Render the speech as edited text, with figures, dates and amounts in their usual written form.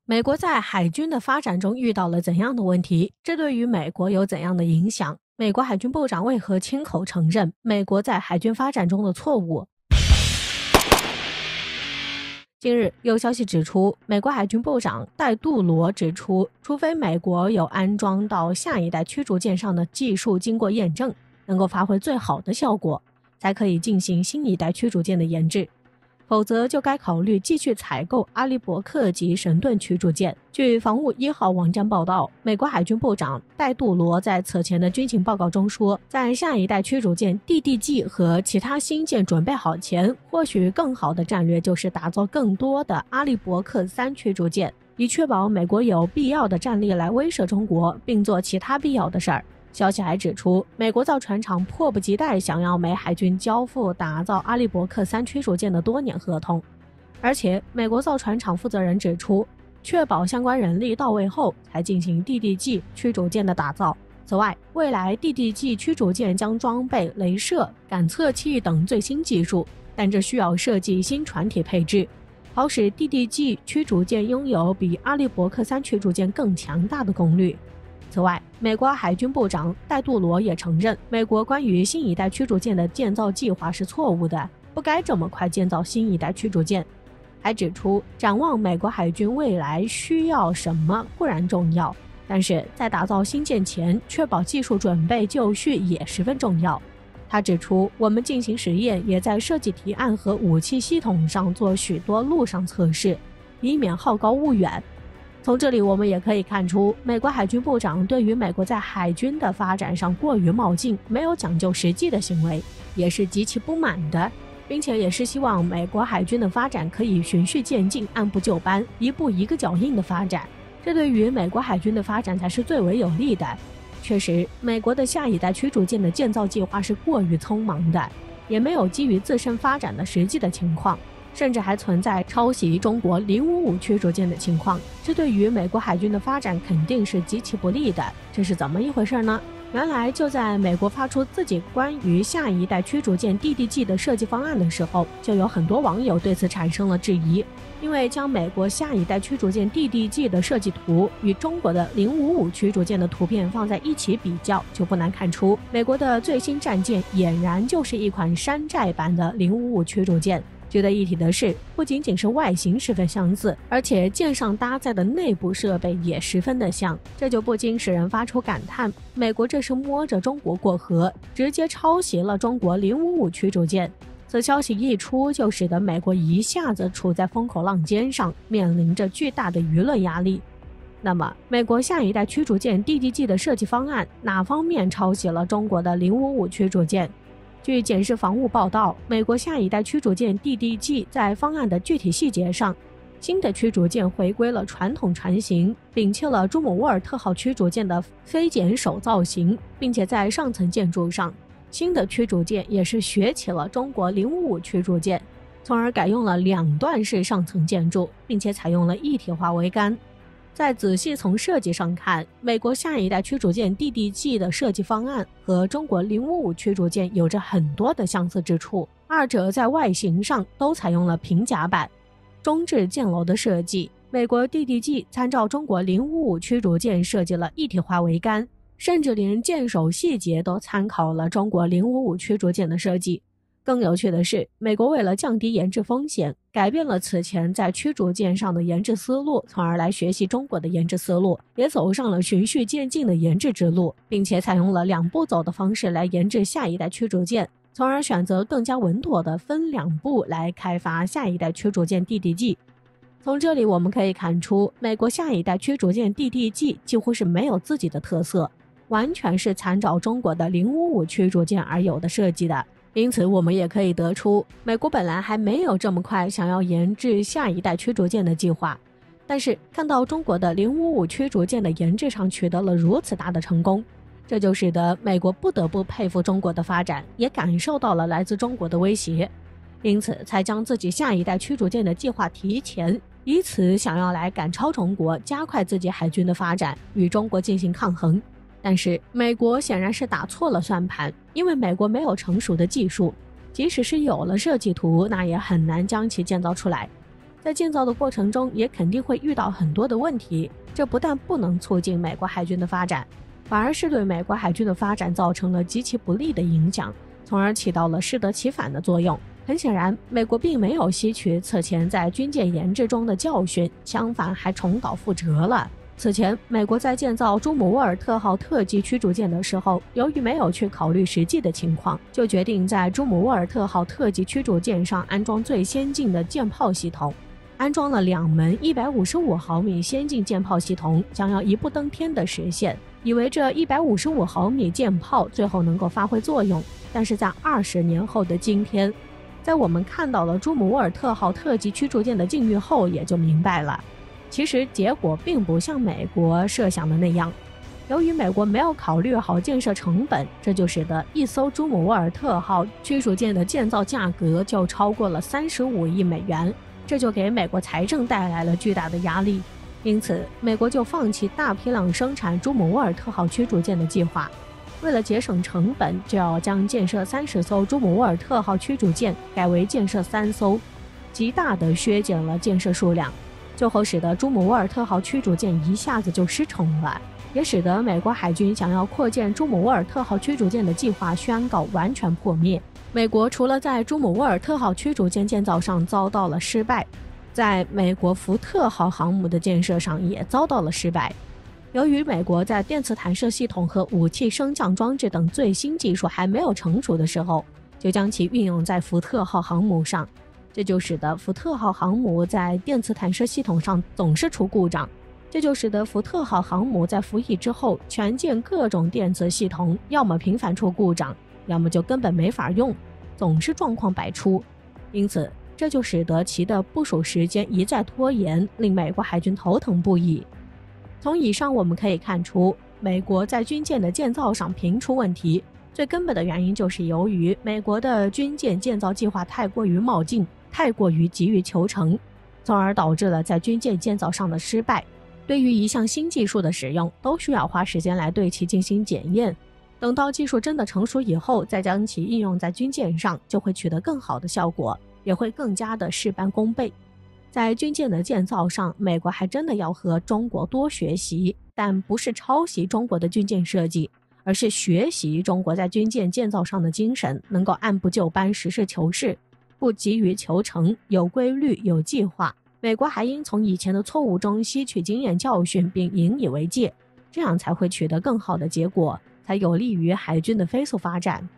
美国在海军的发展中遇到了怎样的问题？这对于美国有怎样的影响？美国海军部长为何亲口承认美国在海军发展中的错误？近日有消息指出，美国海军部长戴杜罗指出，除非美国有安装到下一代驱逐舰上的技术经过验证，能够发挥最好的效果，才可以进行新一代驱逐舰的研制，否则就该考虑继续采购阿利伯克级神盾驱逐舰。据防务1号网站报道，美国海军部长戴杜罗在此前的军情报告中说，在下一代驱逐舰 DDG 和其他新舰准备好前，或许更好的战略就是打造更多的阿利伯克3驱逐舰，以确保美国有必要的战力来威慑中国，并做其他必要的事儿。消息还指出，美国造船厂迫不及待想要美海军交付打造阿利伯克3驱逐舰的多年合同，而且美国造船厂负责人指出，确保相关人力到位后才进行 DDG 驱逐舰的打造。此外，未来 DDG 驱逐舰将装备雷射、感测器等最新技术，但这需要设计新船体配置，好使 DDG 驱逐舰拥有比阿利伯克3驱逐舰更强大的功率。此外，美国海军部长戴杜罗也承认，美国关于新一代驱逐舰的建造计划是错误的，不该这么快建造新一代驱逐舰。还指出，展望美国海军未来需要什么固然重要，但是在打造新舰前，确保技术准备就绪也十分重要。他指出，我们进行实验，也在设计提案和武器系统上做许多陆上测试，以免好高骛远。从这里我们也可以看出，美国海军部长对于美国在海军的发展上过于冒进，没有讲究实际的行为，也是极其不满的，并且也是希望美国海军的发展可以循序渐进，按部就班，一步一个脚印的发展，这对于美国海军的发展才是最为有利的。确实，美国的下一代驱逐舰的建造计划是过于匆忙的，也没有基于自身发展的实际的情况，甚至还存在抄袭中国055驱逐舰的情况，这对于美国海军的发展肯定是极其不利的。这是怎么一回事呢？原来就在美国发出自己关于下一代驱逐舰 DDG 的设计方案的时候，就有很多网友对此产生了质疑，因为将美国下一代驱逐舰 DDG 的设计图与中国的055驱逐舰的图片放在一起比较，就不难看出，美国的最新战舰俨然就是一款山寨版的055驱逐舰。值得一提的是，不仅仅是外形十分相似，而且舰上搭载的内部设备也十分的像，这就不禁使人发出感叹，美国这是摸着中国过河，直接抄袭了中国055驱逐舰。此消息一出，就使得美国一下子处在风口浪尖上，面临着巨大的舆论压力。那么，美国下一代驱逐舰 DDG 的设计方案哪方面抄袭了中国的055驱逐舰？据检视防务报道，美国下一代驱逐舰 DDG 在方案的具体细节上，新的驱逐舰回归了传统船型，摒弃了朱姆沃尔特号驱逐舰的飞剪手造型，并且在上层建筑上，新的驱逐舰也是学起了中国055驱逐舰，从而改用了2段式上层建筑，并且采用了一体化桅杆。再仔细从设计上看，美国下一代驱逐舰 DDG 的设计方案和中国055驱逐舰有着很多的相似之处，二者在外形上都采用了平甲板、中置舰楼的设计。美国 DDG 参照中国055驱逐舰设计了一体化桅杆，甚至连舰首细节都参考了中国055驱逐舰的设计。更有趣的是，美国为了降低研制风险，改变了此前在驱逐舰上的研制思路，从而来学习中国的研制思路，也走上了循序渐进的研制之路，并且采用了2步走的方式来研制下一代驱逐舰，从而选择更加稳妥的分2步来开发下一代驱逐舰 DDG。 从这里我们可以看出，美国下一代驱逐舰 DDG 几乎是没有自己的特色，完全是参照中国的055驱逐舰而有的设计的。因此我们也可以得出，美国本来还没有这么快想要研制下一代驱逐舰的计划，但是看到中国的055驱逐舰的研制上取得了如此大的成功，这就使得美国不得不佩服中国的发展，也感受到了来自中国的威胁，因此才将自己下一代驱逐舰的计划提前，以此想要来赶超中国，加快自己海军的发展，与中国进行抗衡。但是美国显然是打错了算盘，因为美国没有成熟的技术，即使是有了设计图，那也很难将其建造出来。在建造的过程中也肯定会遇到很多的问题，这不但不能促进美国海军的发展，反而是对美国海军的发展造成了极其不利的影响，从而起到了适得其反的作用。很显然，美国并没有吸取此前在军舰研制中的教训，相反还重蹈覆辙了。此前，美国在建造朱姆沃尔特号特级驱逐舰的时候，由于没有去考虑实际的情况，就决定在朱姆沃尔特号特级驱逐舰上安装最先进的舰炮系统。安装了2门155毫米先进舰炮系统，将要一步登天的实现，以为这155毫米舰炮最后能够发挥作用。但是在20年后的今天，在我们看到了朱姆沃尔特号特级驱逐舰的境遇后，也就明白了，其实结果并不像美国设想的那样。由于美国没有考虑好建设成本，这就使得一艘朱姆沃尔特号驱逐舰的建造价格就超过了35亿美元，这就给美国财政带来了巨大的压力。因此，美国就放弃大批量生产朱姆沃尔特号驱逐舰的计划。为了节省成本，就要将建设30艘朱姆沃尔特号驱逐舰改为建设3艘，极大地削减了建设数量，最后使得朱姆沃尔特号驱逐舰一下子就失宠了，也使得美国海军想要扩建朱姆沃尔特号驱逐舰的计划宣告完全破灭。美国除了在朱姆沃尔特号驱逐舰建造上遭到了失败，在美国福特号航母的建设上也遭到了失败。由于美国在电磁弹射系统和武器升降装置等最新技术还没有成熟的时候，就将其运用在福特号航母上，这就使得福特号航母在电磁弹射系统上总是出故障，这就使得福特号航母在服役之后，全舰各种电磁系统要么频繁出故障，要么就根本没法用，总是状况百出。因此，这就使得其的部署时间一再拖延，令美国海军头疼不已。从以上我们可以看出，美国在军舰的建造上频出问题，最根本的原因就是由于美国的军舰建造计划太过于冒进，太过于急于求成，从而导致了在军舰建造上的失败。对于一项新技术的使用，都需要花时间来对其进行检验，等到技术真的成熟以后，再将其应用在军舰上，就会取得更好的效果，也会更加的事半功倍。在军舰的建造上，美国还真的要和中国多学习，但不是抄袭中国的军舰设计，而是学习中国在军舰建造上的精神，能够按部就班、实事求是，不急于求成，有规律、有计划。美国还应从以前的错误中吸取经验教训，并引以为戒，这样才会取得更好的结果，才有利于海军的飞速发展。